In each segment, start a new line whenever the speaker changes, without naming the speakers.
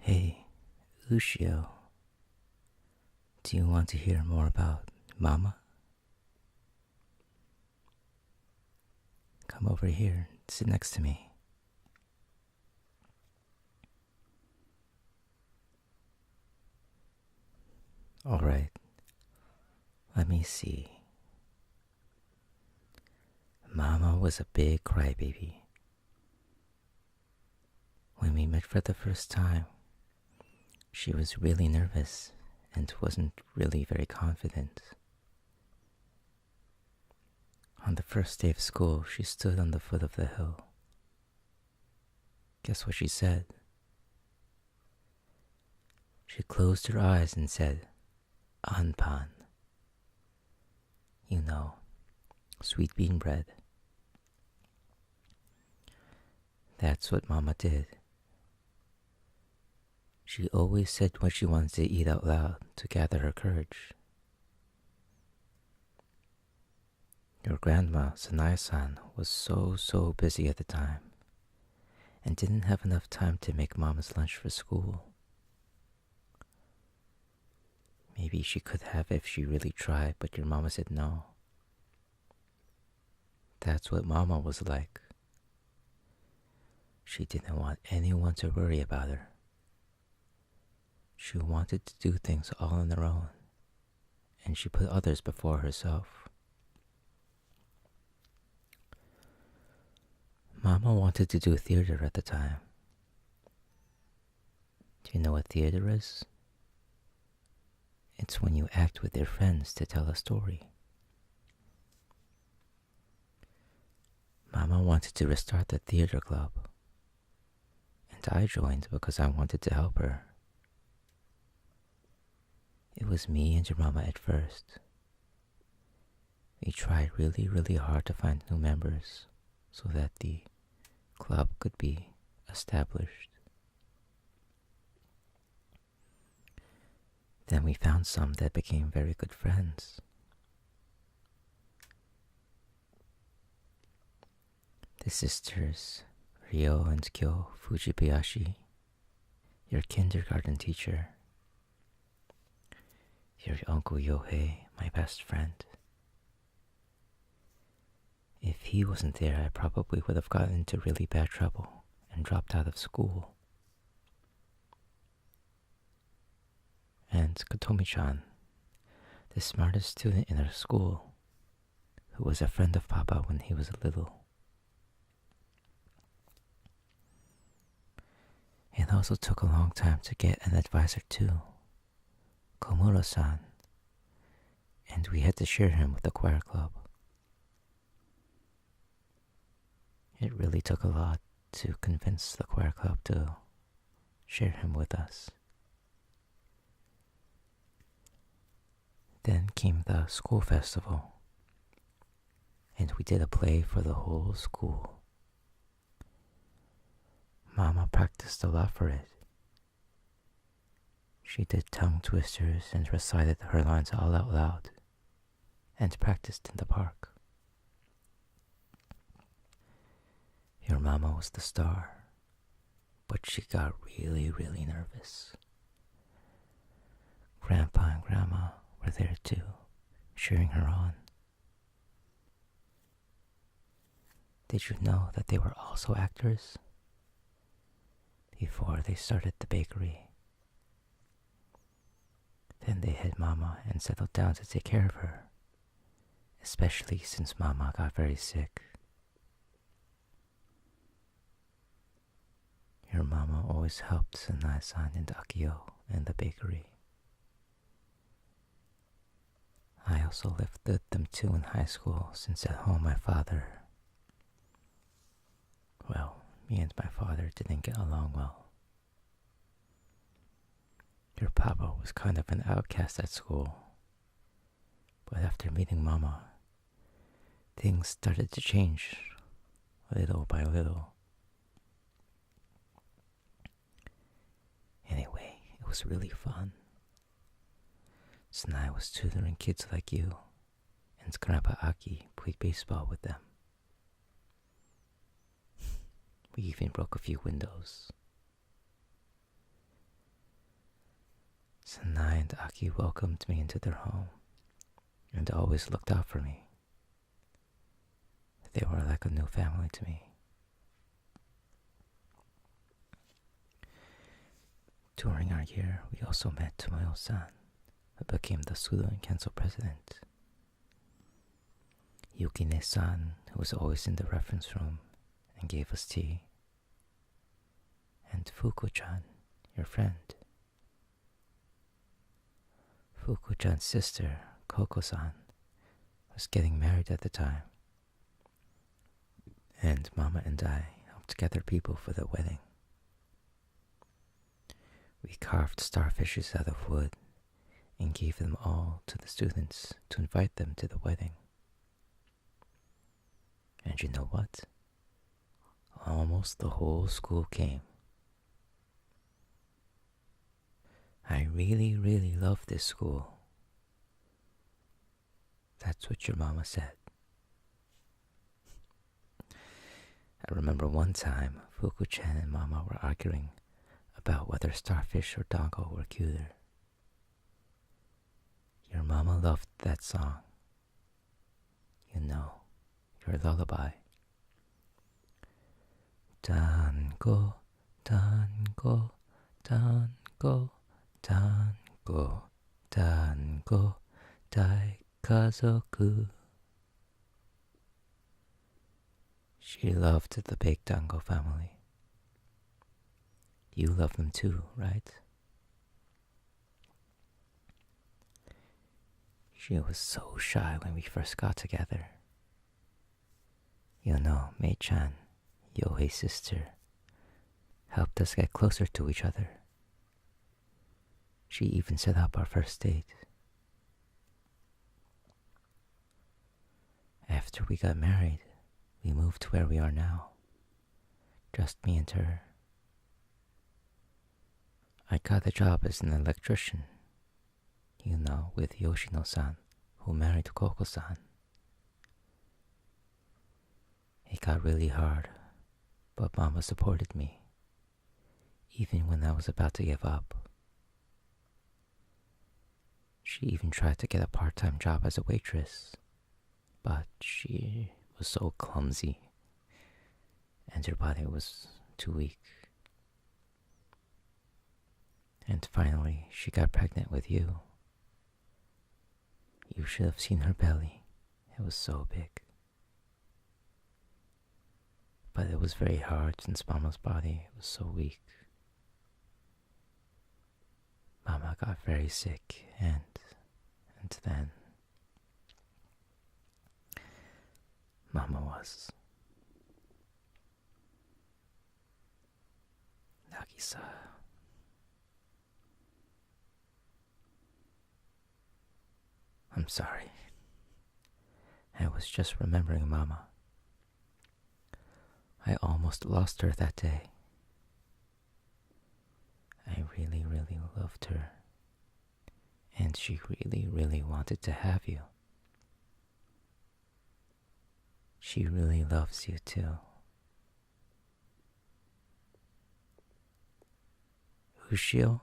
Hey, Ushio, do you want to hear more about Mama? Come over here, sit next to me. Alright, let me see. Mama was a big crybaby. When we met for the first time, she was really nervous and wasn't really very confident. On the first day of school, she stood on the foot of the hill. Guess what she said? She closed her eyes and said, Anpan. You know, sweet bean bread. That's what Mama did. She always said what she wanted to eat out loud to gather her courage. Your grandma, Sanai-san, was so busy at the time and didn't have enough time to make Mama's lunch for school. Maybe she could have if she really tried, but your Mama said no. That's what Mama was like. She didn't want anyone to worry about her. She wanted to do things all on her own, and she put others before herself. Mama wanted to do theater at the time. Do you know what theater is? It's when you act with your friends to tell a story. Mama wanted to restart the theater club, and I joined because I wanted to help her. It was me and your Mama at first. We tried really hard to find new members so that the club could be established. Then we found some that became very good friends. The sisters, Ryo and Kyo Fujibayashi, your kindergarten teacher, your Uncle Yohei, my best friend. If he wasn't there, I probably would have gotten into really bad trouble and dropped out of school. And Kotomi-chan, the smartest student in our school, who was a friend of Papa when he was little. It also took a long time to get an advisor too, Komuro-san, and we had to share him with the choir club. It really took a lot to convince the choir club to share him with us. Then came the school festival, and we did a play for the whole school. Mama practiced a lot for it. She did tongue twisters and recited her lines all out loud, and practiced in the park. Your Mama was the star, but she got really nervous. Grandpa and Grandma were there too, cheering her on. Did you know that they were also actors? Before they started the bakery. Then they had Mama and settled down to take care of her, especially since Mama got very sick. Your Mama always helped Sanai-san and Akio in the bakery. I also lived with them too in high school, since at home my father... Well, me and my father didn't get along well. Your Papa was kind of an outcast at school, but after meeting Mama, things started to change, little by little. Anyway, it was really fun. Sanai was tutoring kids like you, and Grandpa Aki played baseball with them. We even broke a few windows. Sanai and Aki welcomed me into their home and always looked out for me. They were like a new family to me. During our year, we also met Tomoya-san, who became the student council president. Yukine-san, who was always in the reference room and gave us tea. And Fuku-chan, your friend. Fuku-chan's sister, Koko-san, was getting married at the time. And Mama and I helped gather people for the wedding. We carved starfishes out of wood and gave them all to the students to invite them to the wedding. And you know what? Almost the whole school came. I really, really love this school. That's what your mama said. I remember one time Fuku-chan and Mama were arguing about whether starfish or dango were cuter. Your mama loved that song. You know, your lullaby. Dango, dango, dango, dango, dango, daikazoku. She loved the big dango family. You love them too, right? She was so shy when we first got together. You know, Mei-chan, Yohei's sister, helped us get closer to each other. She even set up our first date. After we got married, we moved to where we are now. Just me and her. I got a job as an electrician, you know, with Yoshino-san, who married Koko-san. It got really hard, but Mama supported me, even when I was about to give up. She even tried to get a part-time job as a waitress, but she was so clumsy, and her body was too weak. And finally, she got pregnant with you. You should have seen her belly. It was so big. But it was very hard since Mama's body was so weak. Mama got very sick and then Mama was Nagisa. I'm sorry. I was just remembering Mama. I almost lost her that day. I really, really loved her. And she really, really wanted to have you. She really loves you too. Ushio,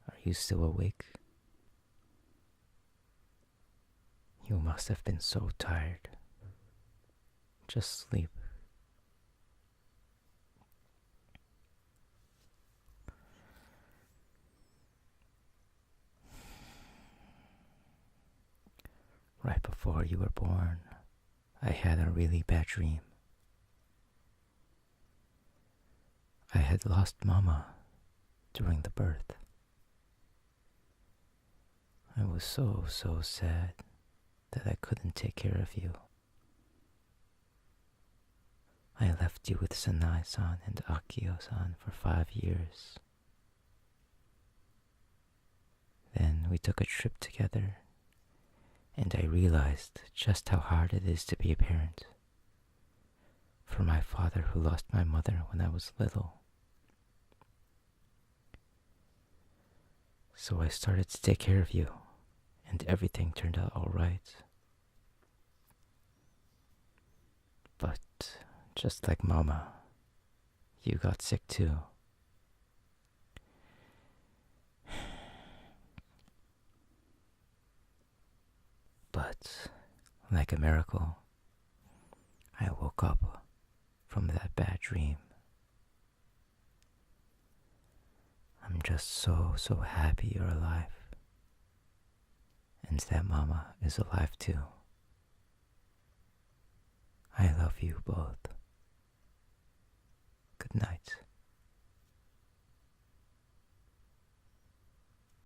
are you still awake? You must have been so tired. Just sleep. Right before you were born, I had a really bad dream. I had lost Mama during the birth. I was so sad that I couldn't take care of you. I left you with Sanai-san and Akio-san for 5 years. Then we took a trip together, and I realized just how hard it is to be a parent. For my father who lost my mother when I was little. So I started to take care of you, and everything turned out all right. But just like Mama, you got sick too. It's like a miracle. I woke up from that bad dream. I'm just so happy you're alive. And that Mama is alive too. I love you both. Good night.